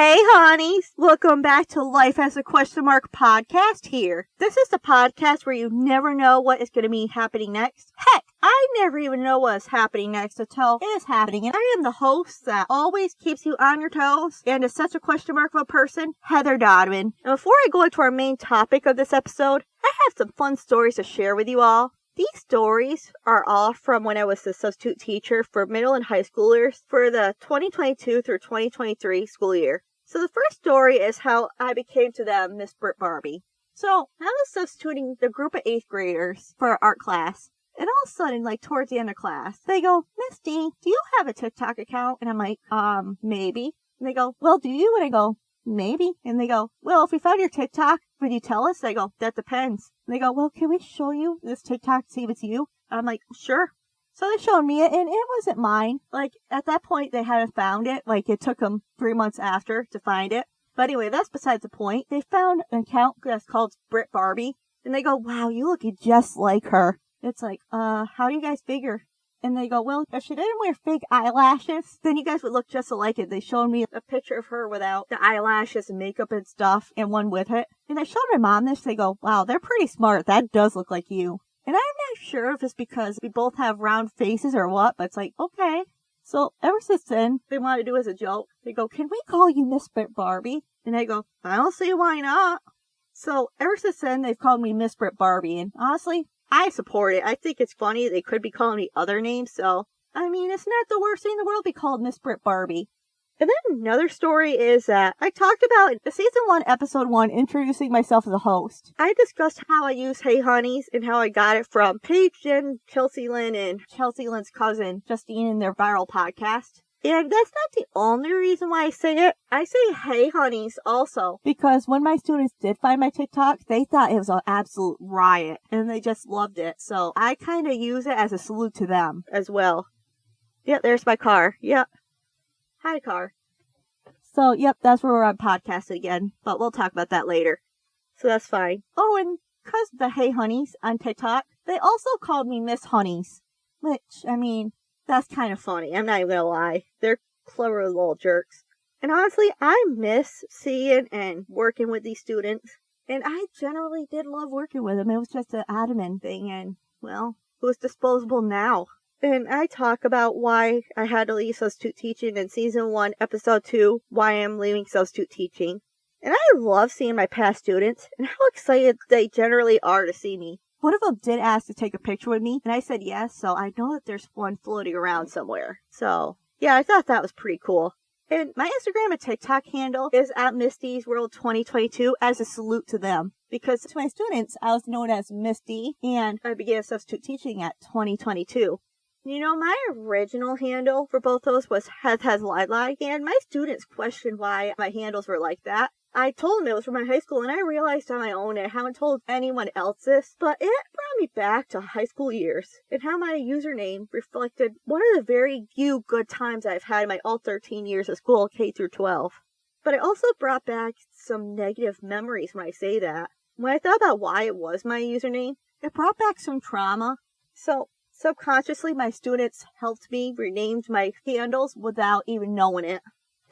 Hey, honeys! Welcome back to Life as a Question Mark podcast here. This is the podcast where you never know what is going to be happening next. Heck, I never even know what is happening next until it is happening. And I am the host that always keeps you on your toes and is such a question mark of a person, Heather Dodman. And before I go into our main topic of this episode, I have some fun stories to share with you all. These stories are all from when I was the substitute teacher for middle and high schoolers for the 2022 through 2023 school year. So the first story is how I became to them Miss Britt Barbie. So I was substituting the group of 8th graders for art class. And all of a sudden, towards the end of class, they go, Misty, do you have a TikTok account? And I'm like, maybe. And they go, well, do you? And I go, maybe. And they go, well, if we found your TikTok, would you tell us? I go, that depends. And they go, well, can we show you this TikTok to see if it's you? I'm like, sure. So they showed me it, and it wasn't mine. At that point, they hadn't found it. It took them 3 months after to find it. But anyway, that's besides the point. They found an account that's called Britt Barbie. And they go, wow, you look just like her. It's like, how do you guys figure? And they go, well, if she didn't wear fake eyelashes, then you guys would look just alike it. They showed me a picture of her without the eyelashes and makeup and stuff, and one with it. And I showed my mom this. They go, wow, they're pretty smart. That does look like you. And I'm not sure if it's because we both have round faces or what, but it's like, okay. So ever since then, they want to do as a joke. They go, can we call you Miss Britt Barbie? And I go, I don't see why not. So ever since then, they've called me Miss Britt Barbie. And honestly, I support it. I think it's funny. They could be calling me other names. So, it's not the worst thing in the world to be called Miss Britt Barbie. And then another story is that I talked about the season 1, episode 1, introducing myself as a host. I discussed how I use Hey Honeys and how I got it from Paige, Jen, Chelsea Lynn, and Chelsea Lynn's cousin, Justine, in their viral podcast. And that's not the only reason why I say it. I say Hey Honeys also because when my students did find my TikTok, they thought it was an absolute riot. And they just loved it. So I kind of use it as a salute to them as well. Yep, there's my car. Yep. Hi, car. So, yep, that's where we're on podcast again. But we'll talk about that later. So that's fine. Oh, and because of the Hey Honeys on TikTok, they also called me Miss Honeys. Which, that's kind of funny. I'm not even gonna lie. They're clever little jerks. And honestly, I miss seeing and working with these students. And I generally did love working with them. It was just an admin thing. And, well, who's disposable now? And I talk about why I had to leave substitute teaching in season 1, episode 2, why I'm leaving substitute teaching. And I love seeing my past students and how excited they generally are to see me. One of them did ask to take a picture with me, and I said yes, so I know that there's one floating around somewhere. So, yeah, I thought that was pretty cool. And my Instagram and TikTok handle is at Misty's World 2022 as a salute to them. Because to my students, I was known as Misty, and I began substitute teaching at 2022. My original handle for both those was Hez and my students questioned why my handles were like that. I told them it was from my high school, and I realized on my own, and I haven't told anyone else this, but it brought me back to high school years, and how my username reflected one of the very few good times I've had in my all 13 years of school, K through 12. But it also brought back some negative memories when I say that. When I thought about why it was my username, it brought back some trauma. So, subconsciously, my students helped me rename my handles without even knowing it.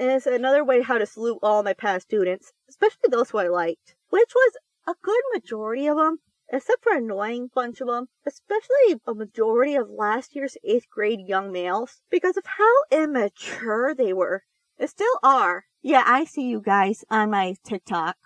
And it's another way how to salute all my past students, especially those who I liked, which was a good majority of them, except for an annoying bunch of them, especially a majority of last year's 8th grade young males, because of how immature they were. They still are. Yeah, I see you guys on my TikTok.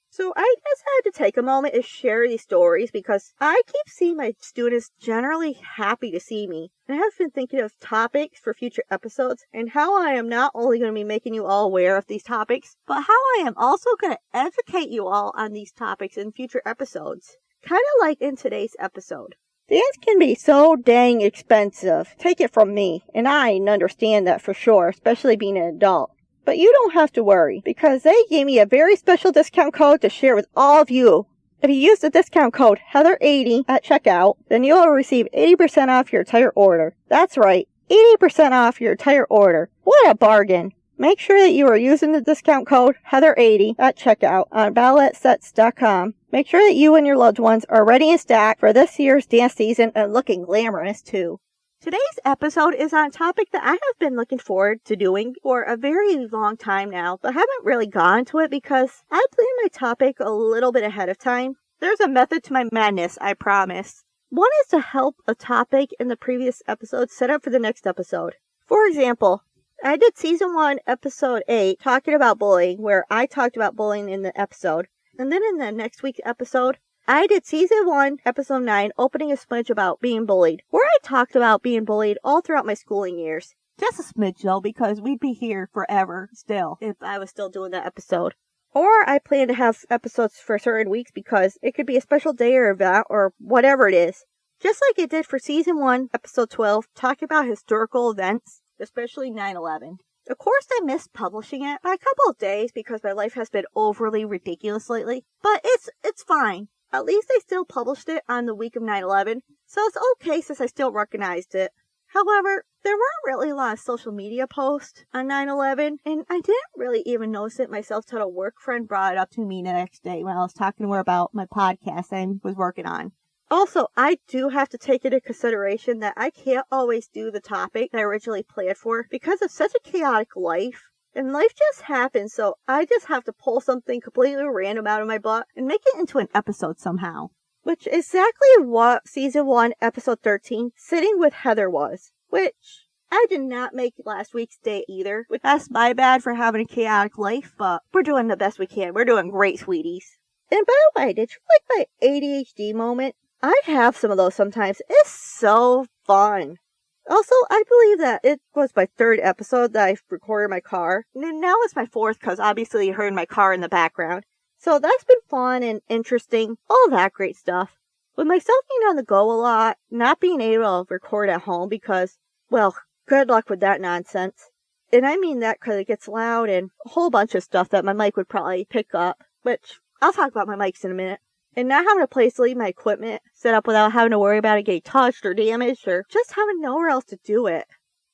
So I just had to take a moment to share these stories because I keep seeing my students generally happy to see me. And I have been thinking of topics for future episodes and how I am not only going to be making you all aware of these topics, but how I am also going to educate you all on these topics in future episodes. Kind of like in today's episode. Dance can be so dang expensive. Take it from me. And I understand that for sure, especially being an adult. But you don't have to worry, because they gave me a very special discount code to share with all of you. If you use the discount code Heather80 at checkout, then you'll receive 80% off your entire order. That's right, 80% off your entire order. What a bargain. Make sure that you are using the discount code Heather80 at checkout on balletsets.com. Make sure that you and your loved ones are ready and stacked for this year's dance season and looking glamorous too. Today's episode is on a topic that I have been looking forward to doing for a very long time now, but haven't really gone to it because I planned my topic a little bit ahead of time. There's a method to my madness, I promise. One is to help a topic in the previous episode set up for the next episode. For example, I did season 1, episode 8, talking about bullying, where I talked about bullying in the episode. And then in the next week's episode, I did season 1, episode 9, opening a smidge about being bullied, where I talked about being bullied all throughout my schooling years. Just a smidge though, because we'd be here forever still, if I was still doing that episode. Or I plan to have episodes for certain weeks because it could be a special day or event or whatever it is. Just like it did for season 1, episode 12, talking about historical events, especially 9/11. Of course, I missed publishing it by a couple of days because my life has been overly ridiculous lately, but it's fine. At least I still published it on the week of 9/11, so it's okay since I still recognized it. However, there weren't really a lot of social media posts on 9/11, and I didn't really even notice it myself till a work friend brought it up to me the next day when I was talking to her about my podcast I was working on. Also, I do have to take into consideration that I can't always do the topic that I originally planned for because of such a chaotic life. And life just happens, so I just have to pull something completely random out of my butt and make it into an episode somehow. Which is exactly what season 1, episode 13, Sitting with Heather was. Which I did not make last week's day either. Which that's my bad for having a chaotic life, but we're doing the best we can. We're doing great, sweeties. And by the way, did you like my ADHD moment? I have some of those sometimes. It's so fun. Also, I believe that it was my 3rd episode that I recorded in my car. And now it's my 4th because obviously you heard my car in the background. So that's been fun and interesting. All that great stuff. With myself being on the go a lot, not being able to record at home because, well, good luck with that nonsense. And I mean that because it gets loud and a whole bunch of stuff that my mic would probably pick up. Which, I'll talk about my mics in a minute. And not having a place to leave my equipment set up without having to worry about it getting touched or damaged or just having nowhere else to do it.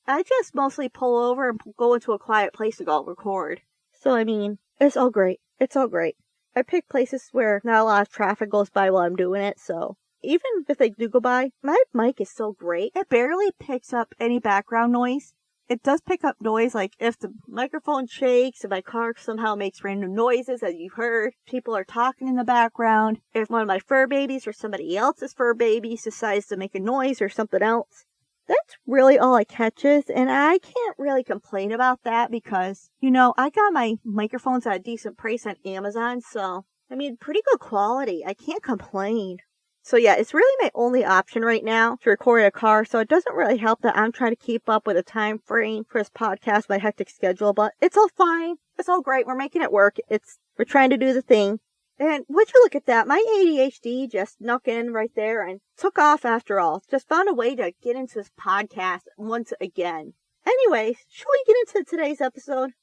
I just mostly pull over and go into a quiet place to go record. So, I mean, it's all great. It's all great. I pick places where not a lot of traffic goes by while I'm doing it, so even if they do go by, my mic is so great. It barely picks up any background noise. It does pick up noise, like if the microphone shakes, if my car somehow makes random noises, as you heard, people are talking in the background, if one of my fur babies or somebody else's fur babies decides to make a noise or something else. That's really all it catches, and I can't really complain about that because, I got my microphones at a decent price on Amazon, so, pretty good quality. I can't complain. So yeah, it's really my only option right now to record in a car, so it doesn't really help that I'm trying to keep up with a time frame for this podcast, my hectic schedule, but it's all fine. It's all great. We're making it work. We're trying to do the thing. And would you look at that, my ADHD just snuck in right there and took off after all. Just found a way to get into this podcast once again. Anyways, should we get into today's episode?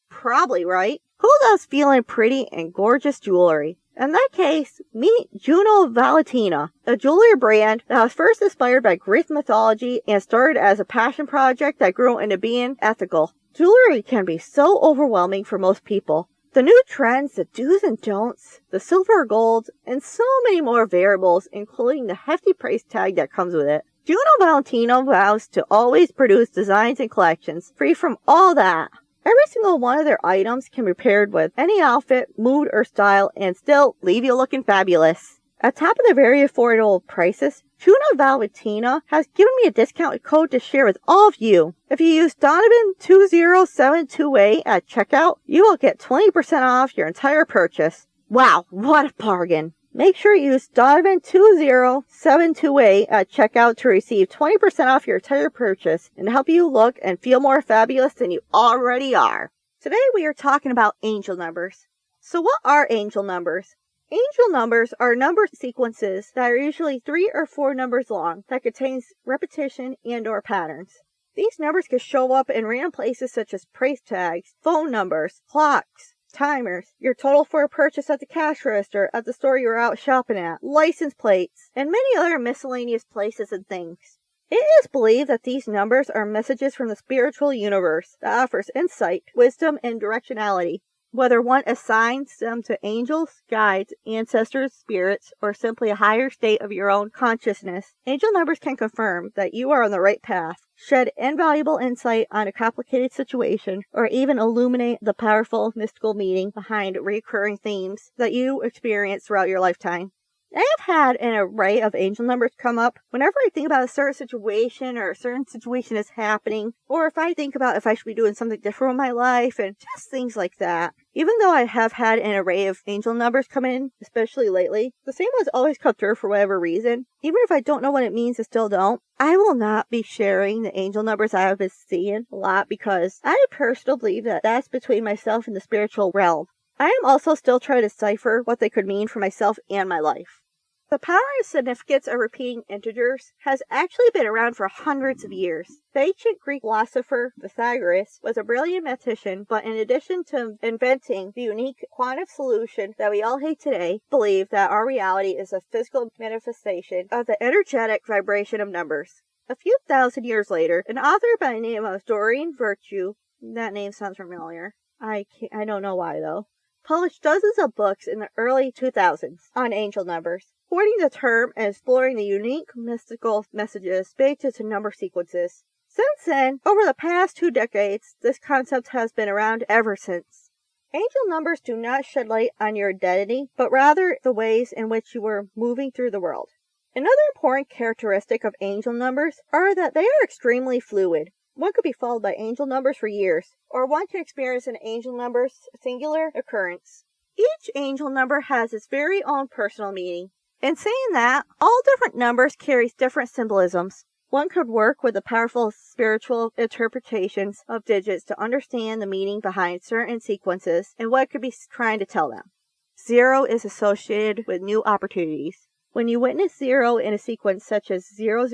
Probably, right? Who loves feeling pretty and gorgeous jewelry? In that case, meet Juno Valentina, a jewelry brand that was first inspired by Greek mythology and started as a passion project that grew into being ethical. Jewelry can be so overwhelming for most people. The new trends, the do's and don'ts, the silver or gold, and so many more variables, including the hefty price tag that comes with it. Juno Valentina vows to always produce designs and collections free from all that. Every single one of their items can be paired with any outfit, mood, or style and still leave you looking fabulous. At top of their very affordable prices, Juno Valentina has given me a discount code to share with all of you. If you use Donovan20728 at checkout, you will get 20% off your entire purchase. Wow, what a bargain. Make sure you use Donovan20728 at checkout to receive 20% off your entire purchase and help you look and feel more fabulous than you already are. Today we are talking about angel numbers. So what are angel numbers? Angel numbers are number sequences that are usually 3 or 4 numbers long that contains repetition and or patterns. These numbers can show up in random places such as price tags, phone numbers, clocks, timers, your total for a purchase at the cash register at the store you're out shopping at, license plates, and many other miscellaneous places and things. It is believed that these numbers are messages from the spiritual universe that offers insight, wisdom, and directionality. Whether one assigns them to angels, guides, ancestors, spirits, or simply a higher state of your own consciousness, angel numbers can confirm that you are on the right path, shed invaluable insight on a complicated situation, or even illuminate the powerful mystical meaning behind recurring themes that you experience throughout your lifetime. I have had an array of angel numbers come up whenever I think about a certain situation or a certain situation is happening, or if I think about if I should be doing something different with my life and just things like that. Even though I have had an array of angel numbers come in, especially lately, the same ones always come through for whatever reason. Even if I don't know what it means, I still don't. I will not be sharing the angel numbers I have been seeing a lot because I personally believe that that's between myself and the spiritual realm. I am also still trying to decipher what they could mean for myself and my life. The power and significance of repeating integers has actually been around for hundreds of years. The ancient Greek philosopher Pythagoras was a brilliant mathematician, but in addition to inventing the unique quantum solution that we all hate today, believed that our reality is a physical manifestation of the energetic vibration of numbers. A few thousand years later, an author by the name of Doreen Virtue, that name sounds familiar, I don't know why though, published dozens of books in the early 2000s on angel numbers, coining the term and exploring the unique mystical messages baked into number sequences. Since then, over the past 2 decades, this concept has been around ever since. Angel numbers do not shed light on your identity, but rather the ways in which you are moving through the world. Another important characteristic of angel numbers are that they are extremely fluid. One could be followed by angel numbers for years, or one can experience an angel number's singular occurrence. Each angel number has its very own personal meaning. In saying that, all different numbers carry different symbolisms. One could work with the powerful spiritual interpretations of digits to understand the meaning behind certain sequences and what it could be trying to tell them. 0 is associated with new opportunities. When you witness 0 in a sequence such as 000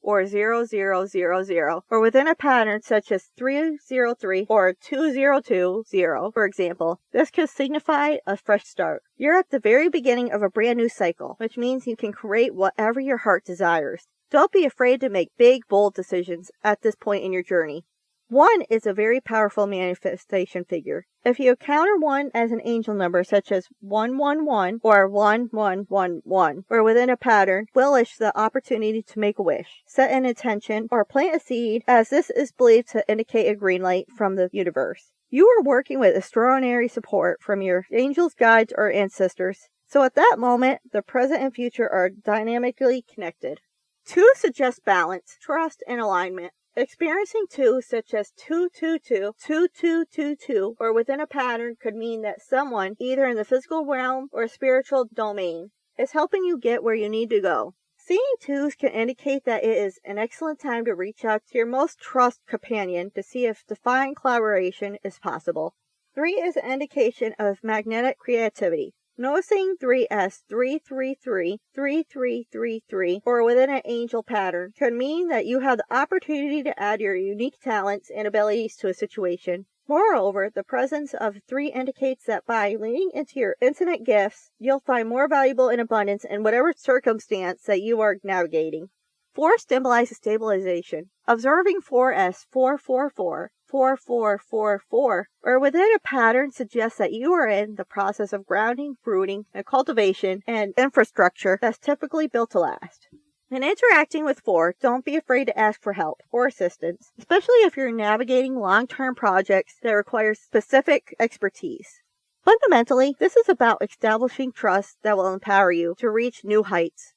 or 0000, or within a pattern such as 303 or 2020, for example, this could signify a fresh start. You're at the very beginning of a brand new cycle, which means you can create whatever your heart desires. Don't be afraid to make big, bold decisions at this point in your journey. 1 is a very powerful manifestation figure. If you encounter 1 as an angel number such as 111 or 1111, or within a pattern, relish the opportunity to make a wish, set an intention, or plant a seed, as this is believed to indicate a green light from the universe. You are working with extraordinary support from your angels, guides, or ancestors. So at that moment, the present and future are dynamically connected. 2 suggests balance, trust, and alignment. Experiencing 2 such as 222, 2222, or within a pattern could mean that someone, either in the physical realm or spiritual domain, is helping you get where you need to go. Seeing 2s can indicate that it is an excellent time to reach out to your most trusted companion to see if divine collaboration is possible. 3 is an indication of magnetic creativity. Noticing 3 as 333, 3333, or within an angel pattern could mean that you have the opportunity to add your unique talents and abilities to a situation. Moreover, the presence of 3 indicates that by leaning into your infinite gifts, you'll find more valuable in abundance in whatever circumstance that you are navigating. 4 symbolizes stabilization. Observing 4 as 444, 4444, or within a pattern suggests that you are in the process of grounding, rooting, and cultivation and infrastructure that's typically built to last. In interacting with 4, don't be afraid to ask for help or assistance, especially if you're navigating long-term projects that require specific expertise. Fundamentally, this is about establishing trust that will empower you to reach new heights.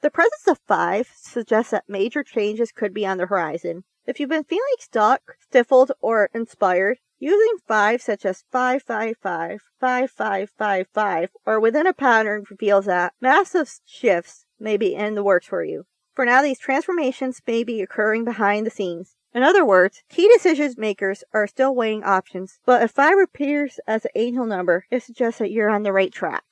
The presence of 5 suggests that major changes could be on the horizon. If you've been feeling stuck, stifled, or inspired, using 5 such as 555, 5555, or within a pattern reveals that massive shifts may be in the works for you. For now, these transformations may be occurring behind the scenes. In other words, key decision makers are still weighing options, but if 5 appears as an angel number, it suggests that you're on the right track.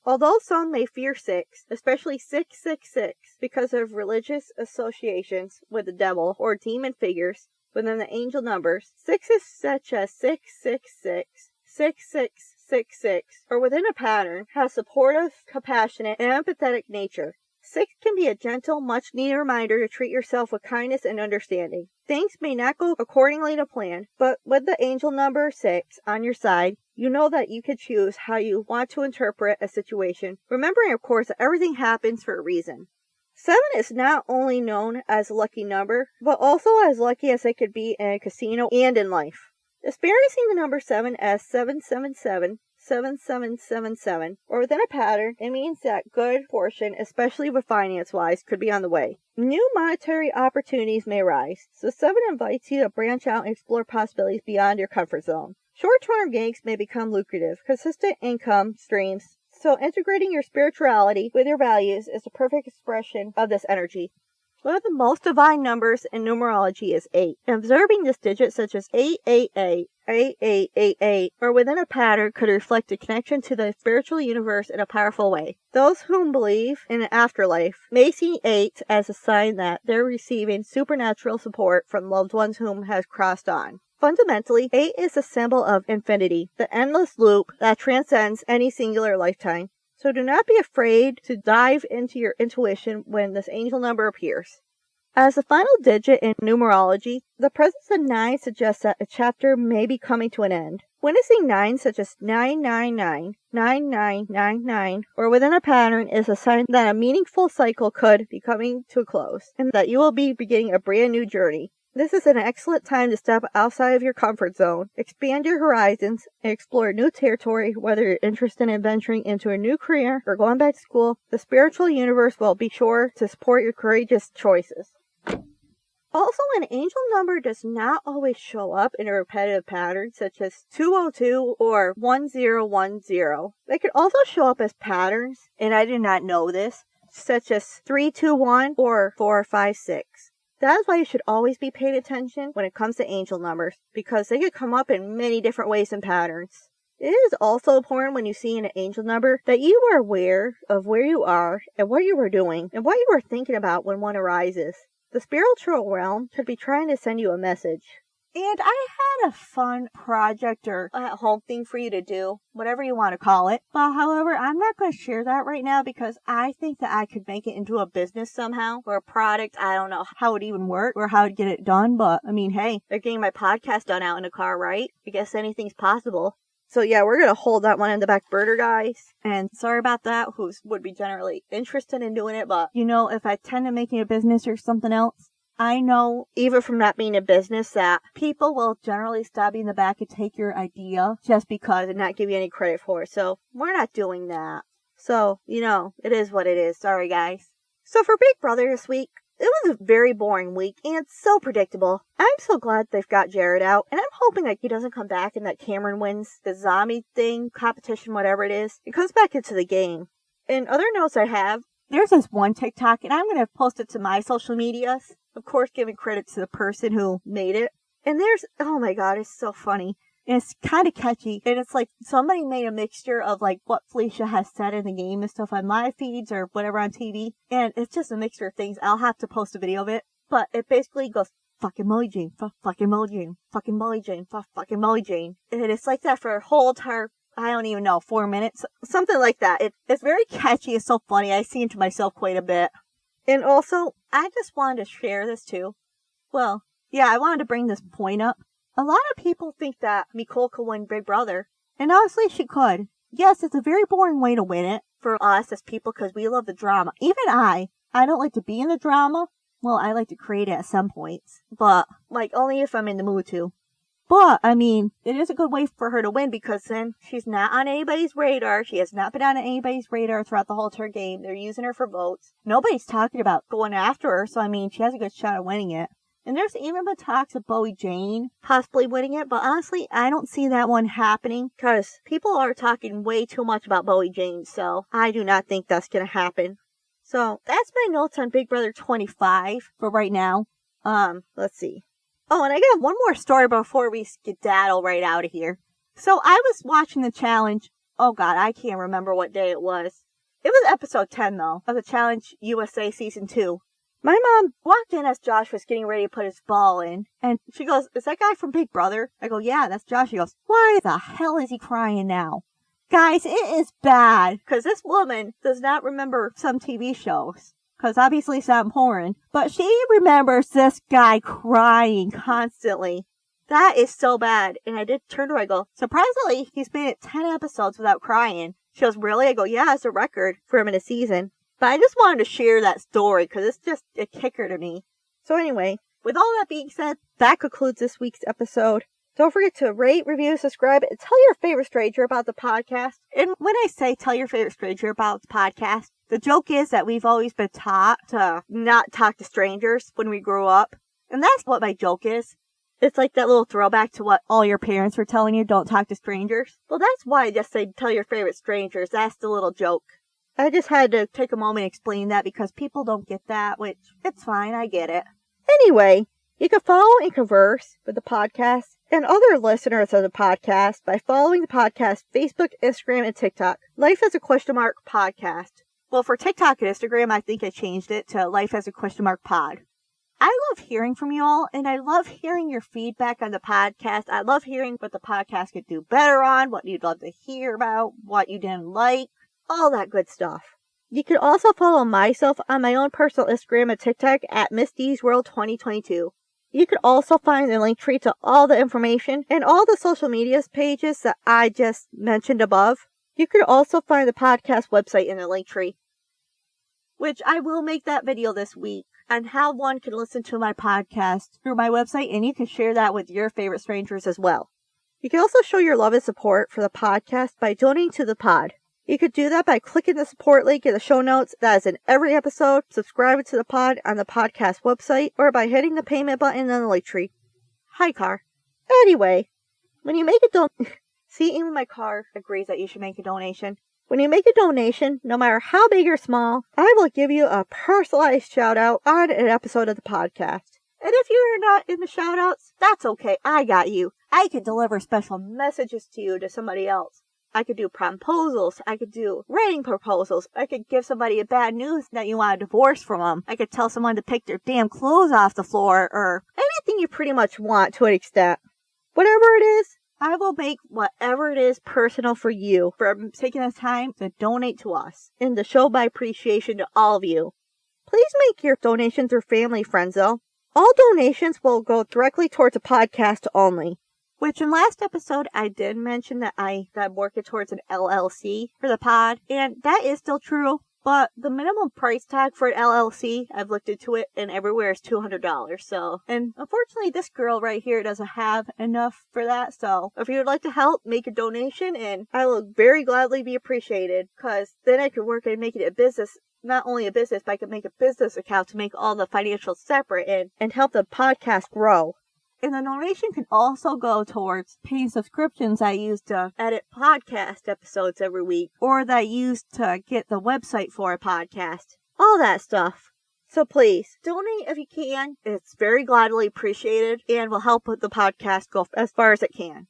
Although some may fear 6, especially 666, because of religious associations with the devil or demon figures within the angel numbers, 6s such as 666, 6666, or within a pattern, has supportive, compassionate, and empathetic nature. 6 can be a gentle, much-needed reminder to treat yourself with kindness and understanding. Things may not go accordingly to plan, but with the angel number 6 on your side, you know that you can choose how you want to interpret a situation, remembering, of course, that everything happens for a reason. 7 is not only known as a lucky number, but also as lucky as it could be in a casino and in life. Experiencing the number 7 as 777, 7777, or within a pattern, it means that good fortune, especially with finance-wise, could be on the way. New monetary opportunities may arise, so 7 invites you to branch out and explore possibilities beyond your comfort zone. Short-term gigs may become lucrative, consistent income streams, so integrating your spirituality with your values is the perfect expression of this energy. One of the most divine numbers in numerology is 8. Observing this digit such as 888, 8888, or within a pattern could reflect a connection to the spiritual universe in a powerful way. Those who believe in an afterlife may see 8 as a sign that they're receiving supernatural support from loved ones whom has crossed on. Fundamentally, 8 is a symbol of infinity, the endless loop that transcends any singular lifetime. So do not be afraid to dive into your intuition when this angel number appears. As the final digit in numerology, the presence of 9 suggests that a chapter may be coming to an end. Witnessing 9 such as 999, 9999, or within a pattern is a sign that a meaningful cycle could be coming to a close, and that you will be beginning a brand new journey. This is an excellent time to step outside of your comfort zone, expand your horizons, and explore new territory. Whether you're interested in venturing into a new career or going back to school, the spiritual universe will be sure to support your courageous choices. Also, an angel number does not always show up in a repetitive pattern such as 202 or 1010. They could also show up as patterns, and I did not know this, such as 321 or 456. That is why you should always be paying attention when it comes to angel numbers, because they could come up in many different ways and patterns. It is also important when you see an angel number that you are aware of where you are and what you are doing and what you are thinking about when one arises. The spiritual realm could be trying to send you a message. And I had a fun project or at-home thing for you to do, whatever you want to call it. But however, I'm not going to share that right now because I think that I could make it into a business somehow or a product. I don't know how it would even work or how to get it done. But I mean, hey, they're getting my podcast done out in the car, right? I guess anything's possible. So yeah, we're going to hold that one in the back burner, guys. And sorry about that, who would be generally interested in doing it. But, you know, if I tend to making a business or something else, I know, even from that being a business, that people will generally stab you in the back and take your idea just because and not give you any credit for it. So, we're not doing that. So, you know, it is what it is. Sorry, guys. So, for Big Brother this week, it was a very boring week and so predictable. I'm so glad they've got Jared out, and I'm hoping that he doesn't come back and that Cameron wins the zombie thing, competition, whatever it is. It comes back into the game. In other notes I have, there's this one TikTok, and I'm going to post it to my social medias. Of course, giving credit to the person who made it. And there's, oh my god, it's so funny. And it's kind of catchy. And it's like somebody made a mixture of like what Felicia has said in the game and stuff on my feeds or whatever on TV. And it's just a mixture of things. I'll have to post a video of it. But it basically goes, fucking Molly Jane, fucking Molly Jane, fucking Molly Jane, fucking Molly Jane. And it's like that for a whole entire, I don't even know, 4 minutes. Something like that. It's very catchy. It's so funny. I sing it to myself quite a bit. And also, I just wanted to share this too. Well, yeah, I wanted to bring this point up. A lot of people think that Nicole could win Big Brother. And honestly, she could. Yes, it's a very boring way to win it for us as people because we love the drama. Even I don't like to be in the drama. Well, I like to create it at some points. But, like, only if I'm in the mood to. But, I mean, it is a good way for her to win because then she's not on anybody's radar. She has not been on anybody's radar throughout the whole entire game. They're using her for votes. Nobody's talking about going after her, so I mean, she has a good shot at winning it. And there's even been talks of Bowie Jane possibly winning it, but honestly, I don't see that one happening because people are talking way too much about Bowie Jane, so I do not think that's going to happen. So, that's my notes on Big Brother 25 for right now. Let's see. Oh, and I got one more story before we skedaddle right out of here. So I was watching the challenge. Oh god, I can't remember what day it was. It was episode 10 though, of the Challenge USA Season 2. My mom walked in as Josh was getting ready to put his ball in. And she goes, is that guy from Big Brother? I go, yeah, that's Josh. She goes, why the hell is he crying now? Guys, it is bad. Because this woman does not remember some TV shows. Because obviously it's not important. But she remembers this guy crying constantly. That is so bad. And I did turn to her, I go, surprisingly, he's made it 10 episodes without crying. She goes, really? I go, yeah, it's a record for him in a season. But I just wanted to share that story because it's just a kicker to me. So anyway, with all that being said, that concludes this week's episode. Don't forget to rate, review, subscribe, and tell your favorite stranger about the podcast. And when I say tell your favorite stranger about the podcast, the joke is that we've always been taught to not talk to strangers when we grew up. And that's what my joke is. It's like that little throwback to what all your parents were telling you, don't talk to strangers. Well, that's why I just say tell your favorite strangers. That's the little joke. I just had to take a moment and explain that because people don't get that, which it's fine, I get it. Anyway, you can follow and converse with the podcast and other listeners of the podcast by following the podcast Facebook, Instagram, and TikTok. Life as a podcast. Well, for TikTok and Instagram, I think I changed it to Life as a pod. I love hearing from you all, and I love hearing your feedback on the podcast. I love hearing what the podcast could do better on, what you'd love to hear about, what you didn't like, all that good stuff. You can also follow myself on my own personal Instagram and TikTok at MissDeesWorld2022. You can also find the link tree to all the information and all the social media pages that I just mentioned above. You can also find the podcast website in the link tree, which I will make that video this week on how one can listen to my podcast through my website, and you can share that with your favorite strangers as well. You can also show your love and support for the podcast by donating to the pod. You could do that by clicking the support link in the show notes that is in every episode, subscribing to the pod on the podcast website, or by hitting the payment button on the link tree. Hi, car. Anyway, when you make a see, even my car agrees that you should make a donation. When you make a donation, no matter how big or small, I will give you a personalized shout out on an episode of the podcast. And if you're not in the shout outs, that's okay. I got you. I could deliver special messages to you to somebody else. I could do proposals. I could do writing proposals. I could give somebody a bad news that you want a divorce from them. I could tell someone to pick their damn clothes off the floor or anything you pretty much want to an extent. Whatever it is, I will make whatever it is personal for you for taking the time to donate to us and to show my appreciation to all of you. Please make your donation through family friends though. All donations will go directly towards the podcast only. Which in last episode, I did mention that I'm working towards an LLC for the pod, and that is still true, but the minimum price tag for an LLC, I've looked into it, and everywhere is $200, so, and unfortunately this girl right here doesn't have enough for that, so if you would like to help, make a donation, and I will very gladly be appreciated, because then I could work on making it a business. Not only a business, but I could make a business account to make all the financials separate and help the podcast grow. And the donation can also go towards paying subscriptions I use to edit podcast episodes every week, or that I use to get the website for a podcast. All that stuff. So please, donate if you can. It's very gladly appreciated and will help the podcast go as far as it can.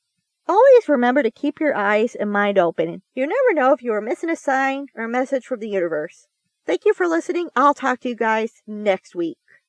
Always remember to keep your eyes and mind open. You never know if you are missing a sign or a message from the universe. Thank you for listening. I'll talk to you guys next week.